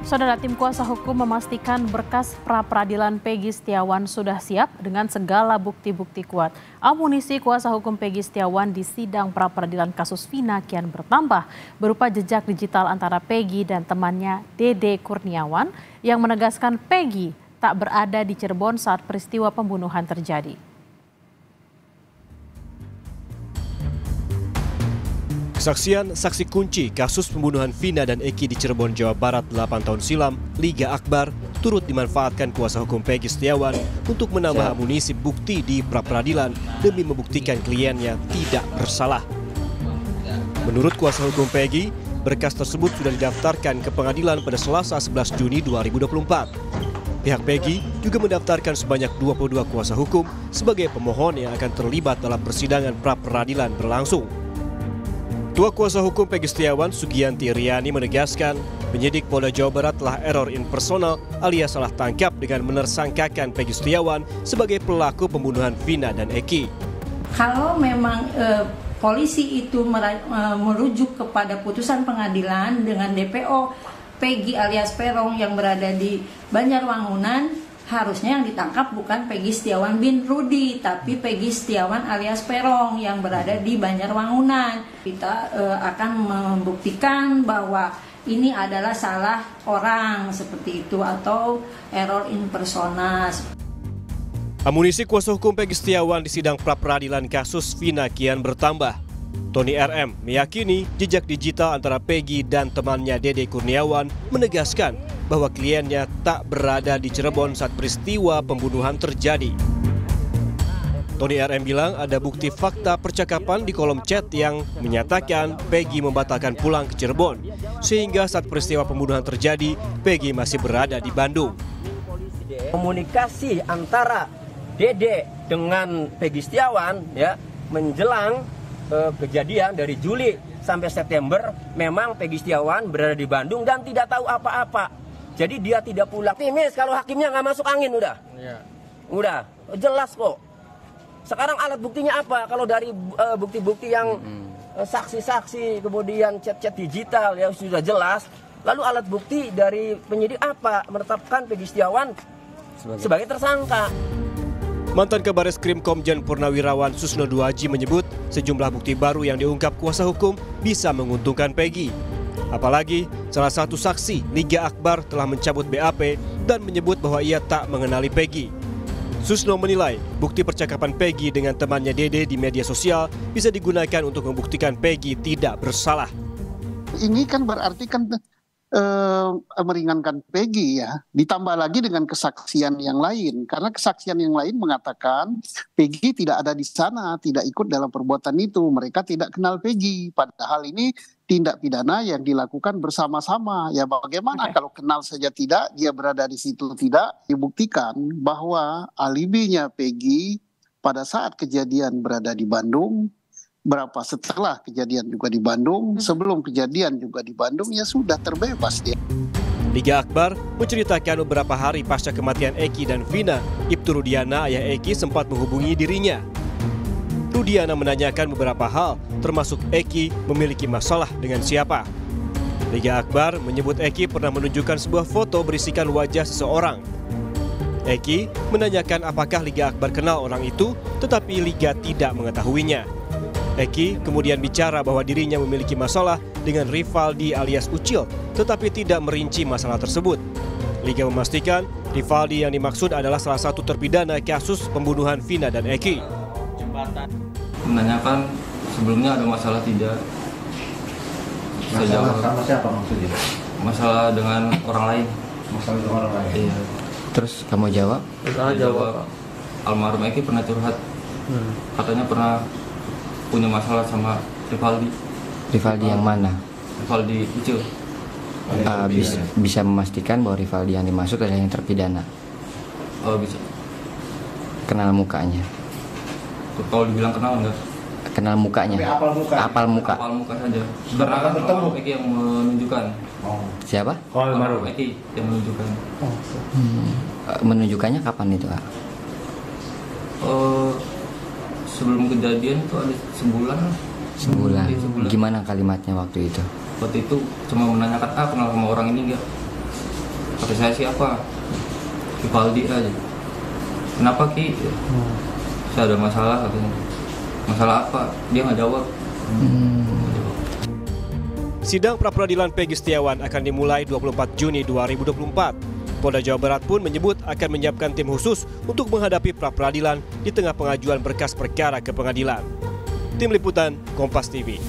Saudara, tim kuasa hukum memastikan berkas pra-peradilan Peggy Setiawan sudah siap dengan segala bukti-bukti kuat. Amunisi kuasa hukum Peggy Setiawan di sidang pra-peradilan kasus Vina kian bertambah, berupa jejak digital antara Peggy dan temannya Dede Kurniawan yang menegaskan Peggy tak berada di Cirebon saat peristiwa pembunuhan terjadi. Kesaksian saksi kunci kasus pembunuhan Vina dan Eki di Cirebon, Jawa Barat 8 tahun silam, Liga Akbar, turut dimanfaatkan kuasa hukum Peggy Setiawan untuk menambah amunisi bukti di pra-peradilan demi membuktikan kliennya tidak bersalah. Menurut kuasa hukum Peggy, berkas tersebut sudah didaftarkan ke pengadilan pada Selasa 11 Juni 2024. Pihak Peggy juga mendaftarkan sebanyak 22 kuasa hukum sebagai pemohon yang akan terlibat dalam persidangan pra-peradilan berlangsung. Ketua Kuasa Hukum Peggy Setiawan, Sugianti Riani, menegaskan penyidik Polda Jawa Barat telah error in personal alias salah tangkap dengan menersangkakan Peggy Setiawan sebagai pelaku pembunuhan Vina dan Eki. Kalau memang polisi itu merujuk kepada putusan pengadilan dengan DPO Peggy alias Peron yang berada di Banjarwangunan, harusnya yang ditangkap bukan Peggy Setiawan bin Rudi, tapi Peggy Setiawan alias Perong yang berada di Banjarwangunan. Kita akan membuktikan bahwa ini adalah salah orang seperti itu atau error in personas. Amunisi kuasa hukum Peggy Setiawan di sidang pra-peradilan kasus Vina kian bertambah. Tony RM meyakini jejak digital antara Peggy dan temannya Dede Kurniawan menegaskan bahwa kliennya tak berada di Cirebon saat peristiwa pembunuhan terjadi. Tony RM bilang ada bukti fakta percakapan di kolom chat yang menyatakan Peggy membatalkan pulang ke Cirebon, sehingga saat peristiwa pembunuhan terjadi, Peggy masih berada di Bandung. Komunikasi antara Dede dengan Peggy Setiawan menjelang kejadian dari Juli sampai September, memang Peggy Setiawan berada di Bandung dan tidak tahu apa-apa. Jadi dia tidak pulang. Timis kalau hakimnya nggak masuk angin udah. Udah jelas kok. Sekarang alat buktinya apa? Kalau dari bukti-bukti yang saksi-saksi, kemudian chat-chat digital ya sudah jelas. Lalu alat bukti dari penyidik apa? Menetapkan Peggy Setiawan sebagai tersangka. Mantan Kabareskrim Komjen Purnawirawan Susno Duaji menyebut sejumlah bukti baru yang diungkap kuasa hukum bisa menguntungkan Peggy. Apalagi salah satu saksi Liga Akbar telah mencabut BAP dan menyebut bahwa ia tak mengenali Peggy. Susno menilai bukti percakapan Peggy dengan temannya Dede di media sosial bisa digunakan untuk membuktikan Peggy tidak bersalah. Ini kan berarti kan meringankan Peggy ya, ditambah lagi dengan kesaksian yang lain, karena kesaksian yang lain mengatakan Peggy tidak ada di sana, tidak ikut dalam perbuatan itu, mereka tidak kenal Peggy, padahal ini tindak pidana yang dilakukan bersama-sama. Ya bagaimana kalau kenal saja tidak, dia berada di situ tidak, dibuktikan bahwa alibinya Peggy pada saat kejadian berada di Bandung, berapa setelah kejadian juga di Bandung, sebelum kejadian juga di Bandung, ya sudah terbebas dia. Liga Akbar menceritakan beberapa hari pasca kematian Eki dan Vina, Ibtu Rudiana, ayah Eki, sempat menghubungi dirinya. Rudiana menanyakan beberapa hal, termasuk Eki memiliki masalah dengan siapa. Liga Akbar menyebut Eki pernah menunjukkan sebuah foto berisikan wajah seseorang. Eki menanyakan apakah Liga Akbar kenal orang itu, tetapi Liga tidak mengetahuinya. Eki kemudian bicara bahwa dirinya memiliki masalah dengan Rivaldi alias Ucil, tetapi tidak merinci masalah tersebut. Liga memastikan Rivaldi yang dimaksud adalah salah satu terpidana kasus pembunuhan Vina dan Eki. Menanyakan sebelumnya ada masalah tidak? Masalah sama siapa maksudnya? Masalah dengan orang lain. Masalah dengan orang lain? Iya. Terus kamu jawab? Saya jawab, almarhum Eki pernah curhat. Katanya pernah punya masalah sama Rivaldi. Rivaldi yang mana? Rivaldi Ucil. Bisa memastikan bahwa Rivaldi yang dimaksud adalah yang terpidana? Oh bisa. Kenal mukanya? Kalau dibilang kenal enggak? Kenal mukanya? Apal muka? Apal muka? Apal muka saja. Karena kan almarhum Eki yang menunjukkan. Siapa? Almarhum Eki yang menunjukkan. Menunjukkannya kapan itu, Kak? Sebelum kejadian itu ada sebulan. Sebulan. Gimana kalimatnya waktu itu? Waktu itu cuma menanyakan, kenal sama orang ini enggak? Kata saya siapa? Vivaldi aja. Kenapa Ki? Saya ada masalah katanya. Masalah apa? Dia nggak jawab. Sidang pra-peradilan Peggy Setiawan akan dimulai 24 Juni 2024. Polda Jawa Barat pun menyebut akan menyiapkan tim khusus untuk menghadapi pra-peradilan di tengah pengajuan berkas perkara ke pengadilan. Tim Liputan, Kompas TV.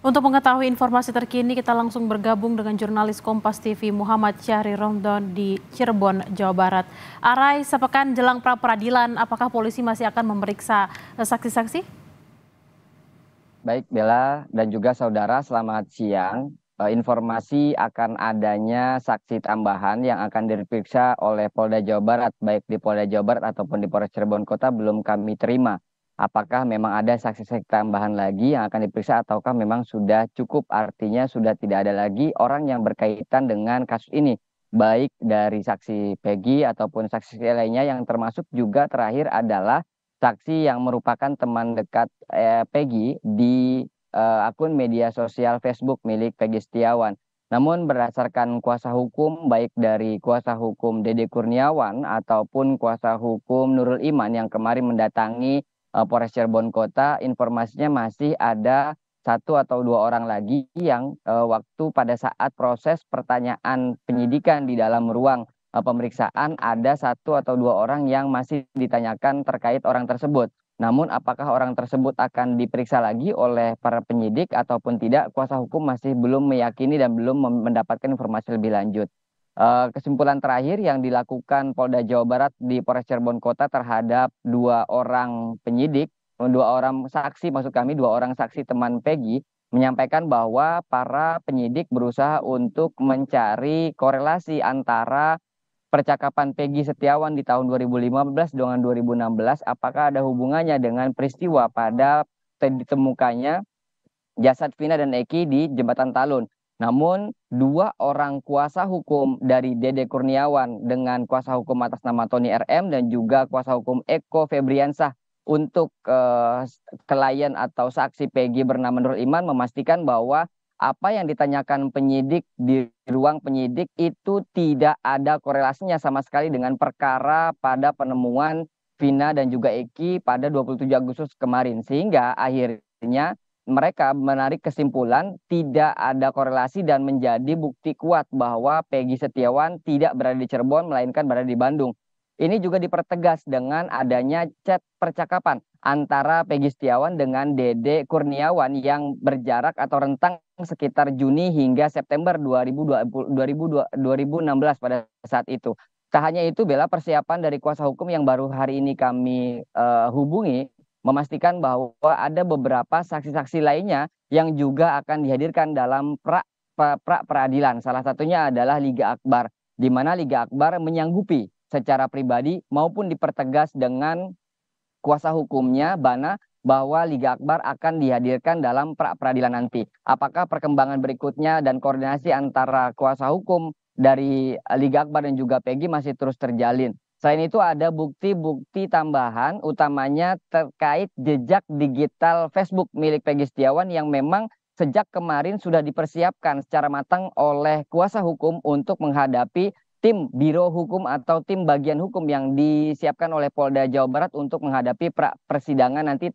Untuk mengetahui informasi terkini, kita langsung bergabung dengan jurnalis Kompas TV Muhammad Syahri Romdon di Cirebon, Jawa Barat. Arai, sepekan jelang pra-peradilan, apakah polisi masih akan memeriksa saksi-saksi? Baik Bella dan juga saudara, selamat siang. Informasi akan adanya saksi tambahan yang akan diperiksa oleh Polda Jawa Barat, baik di Polda Jawa Barat ataupun di Polres Cirebon Kota belum kami terima. Apakah memang ada saksi-saksi tambahan lagi yang akan diperiksa ataukah memang sudah cukup, artinya sudah tidak ada lagi orang yang berkaitan dengan kasus ini, baik dari saksi Peggy ataupun saksi lainnya, yang termasuk juga terakhir adalah saksi yang merupakan teman dekat Peggy di akun media sosial Facebook milik Peggy Setiawan. Namun berdasarkan kuasa hukum, baik dari kuasa hukum Dede Kurniawan ataupun kuasa hukum Nurul Iman yang kemarin mendatangi Polres Cirebon Kota, informasinya masih ada 1 atau 2 orang lagi yang waktu pada saat proses pertanyaan penyidikan di dalam ruang pemeriksaan ada 1 atau 2 orang yang masih ditanyakan terkait orang tersebut. Namun apakah orang tersebut akan diperiksa lagi oleh para penyidik ataupun tidak, kuasa hukum masih belum meyakini dan belum mendapatkan informasi lebih lanjut. Kesimpulan terakhir yang dilakukan Polda Jawa Barat di Polres Cirebon Kota terhadap 2 orang penyidik, 2 orang saksi, maksud kami 2 orang saksi teman Peggy, menyampaikan bahwa para penyidik berusaha untuk mencari korelasi antara percakapan Peggy Setiawan di tahun 2015 dengan 2016, apakah ada hubungannya dengan peristiwa pada ditemukannya jasad Vina dan Eki di Jembatan Talun. Namun 2 orang kuasa hukum dari Dede Kurniawan dengan kuasa hukum atas nama Tony RM dan juga kuasa hukum Eko Febriansah untuk klien atau saksi Peggy bernama Nurul Iman memastikan bahwa apa yang ditanyakan penyidik di ruang penyidik itu tidak ada korelasinya sama sekali dengan perkara pada penemuan Vina dan juga Eki pada 27 Agustus kemarin. Sehingga akhirnya mereka menarik kesimpulan tidak ada korelasi dan menjadi bukti kuat bahwa Peggy Setiawan tidak berada di Cirebon melainkan berada di Bandung. Ini juga dipertegas dengan adanya chat percakapan antara Peggy Setiawan dengan Dede Kurniawan yang berjarak atau rentang sekitar Juni hingga September 2016 pada saat itu. Tak hanya itu, Bella, persiapan dari kuasa hukum yang baru hari ini kami hubungi memastikan bahwa ada beberapa saksi-saksi lainnya yang juga akan dihadirkan dalam pra-peradilan. Salah satunya adalah Liga Akbar, di mana Liga Akbar menyanggupi secara pribadi maupun dipertegas dengan kuasa hukumnya Bana bahwa Liga Akbar akan dihadirkan dalam pra-peradilan nanti. Apakah perkembangan berikutnya dan koordinasi antara kuasa hukum dari Liga Akbar dan juga Peggy masih terus terjalin. Selain itu ada bukti-bukti tambahan utamanya terkait jejak digital Facebook milik Peggy Setiawan yang memang sejak kemarin sudah dipersiapkan secara matang oleh kuasa hukum untuk menghadapi tim Biro Hukum atau tim bagian hukum yang disiapkan oleh Polda Jawa Barat untuk menghadapi persidangan nanti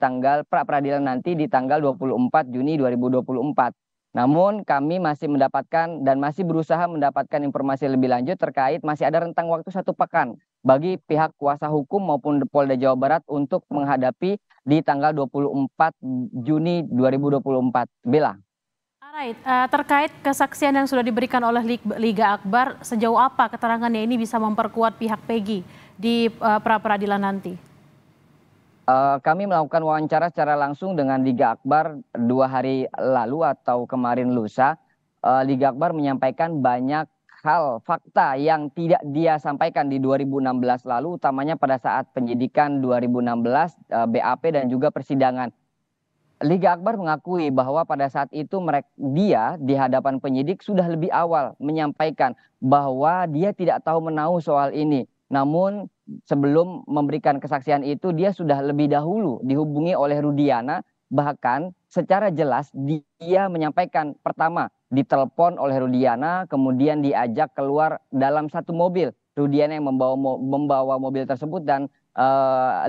pra-peradilan nanti di tanggal 24 Juni 2024. Namun kami masih mendapatkan dan masih berusaha mendapatkan informasi lebih lanjut terkait masih ada rentang waktu 1 pekan bagi pihak kuasa hukum maupun Polda Jawa Barat untuk menghadapi di tanggal 24 Juni 2024. Bella. Terkait kesaksian yang sudah diberikan oleh Liga Akbar, sejauh apa keterangannya ini bisa memperkuat pihak Peggy di pra-peradilan nanti? Kami melakukan wawancara secara langsung dengan Liga Akbar 2 hari lalu atau kemarin lusa. Liga Akbar menyampaikan banyak hal fakta yang tidak dia sampaikan di 2016 lalu, utamanya pada saat penyidikan 2016, BAP dan juga persidangan. Liga Akbar mengakui bahwa pada saat itu dia di hadapan penyidik sudah lebih awal menyampaikan bahwa dia tidak tahu menahu soal ini. Namun sebelum memberikan kesaksian itu dia sudah lebih dahulu dihubungi oleh Rudiana, bahkan secara jelas dia menyampaikan pertama ditelepon oleh Rudiana, kemudian diajak keluar dalam satu mobil. Rudiana yang membawa mobil tersebut dan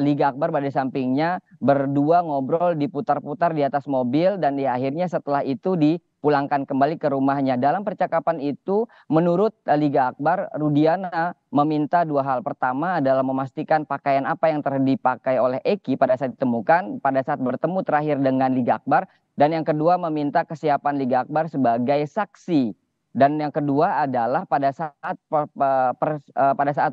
Liga Akbar pada sampingnya, berdua ngobrol diputar-putar di atas mobil dan akhirnya setelah itu dipulangkan kembali ke rumahnya. Dalam percakapan itu menurut Liga Akbar, Rudiana meminta dua hal. Pertama adalah memastikan pakaian apa yang dipakai oleh Eki pada saat ditemukan, pada saat bertemu terakhir dengan Liga Akbar. Dan yang kedua meminta kesiapan Liga Akbar sebagai saksi. Dan yang kedua adalah pada saat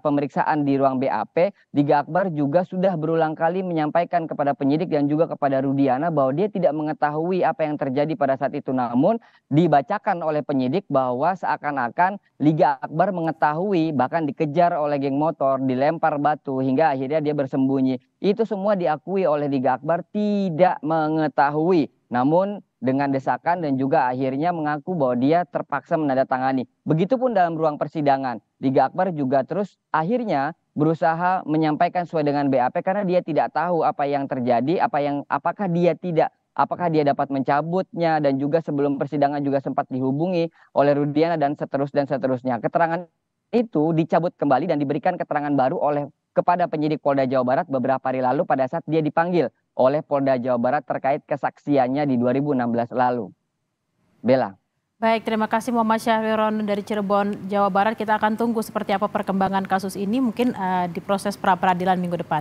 pemeriksaan di ruang BAP, Liga Akbar juga sudah berulang kali menyampaikan kepada penyidik dan juga kepada Rudiana bahwa dia tidak mengetahui apa yang terjadi pada saat itu. Namun dibacakan oleh penyidik bahwa seakan-akan Liga Akbar mengetahui, bahkan dikejar oleh geng motor, dilempar batu hingga akhirnya dia bersembunyi. Itu semua diakui oleh Liga Akbar tidak mengetahui. Namun dengan desakan dan juga akhirnya mengaku bahwa dia terpaksa menandatangani. Begitupun dalam ruang persidangan. Liga Akbar juga terus akhirnya berusaha menyampaikan sesuai dengan BAP karena dia tidak tahu apa yang terjadi, apakah dia dapat mencabutnya, dan juga sebelum persidangan juga sempat dihubungi oleh Rudiana dan seterusnya. Keterangan itu dicabut kembali dan diberikan keterangan baru kepada penyidik Polda Jawa Barat beberapa hari lalu pada saat dia dipanggil oleh Polda Jawa Barat terkait kesaksiannya di 2016 lalu. Bella. Baik, terima kasih Muhammad Syahriron dari Cirebon, Jawa Barat. Kita akan tunggu seperti apa perkembangan kasus ini mungkin di proses pra peradilan minggu depan.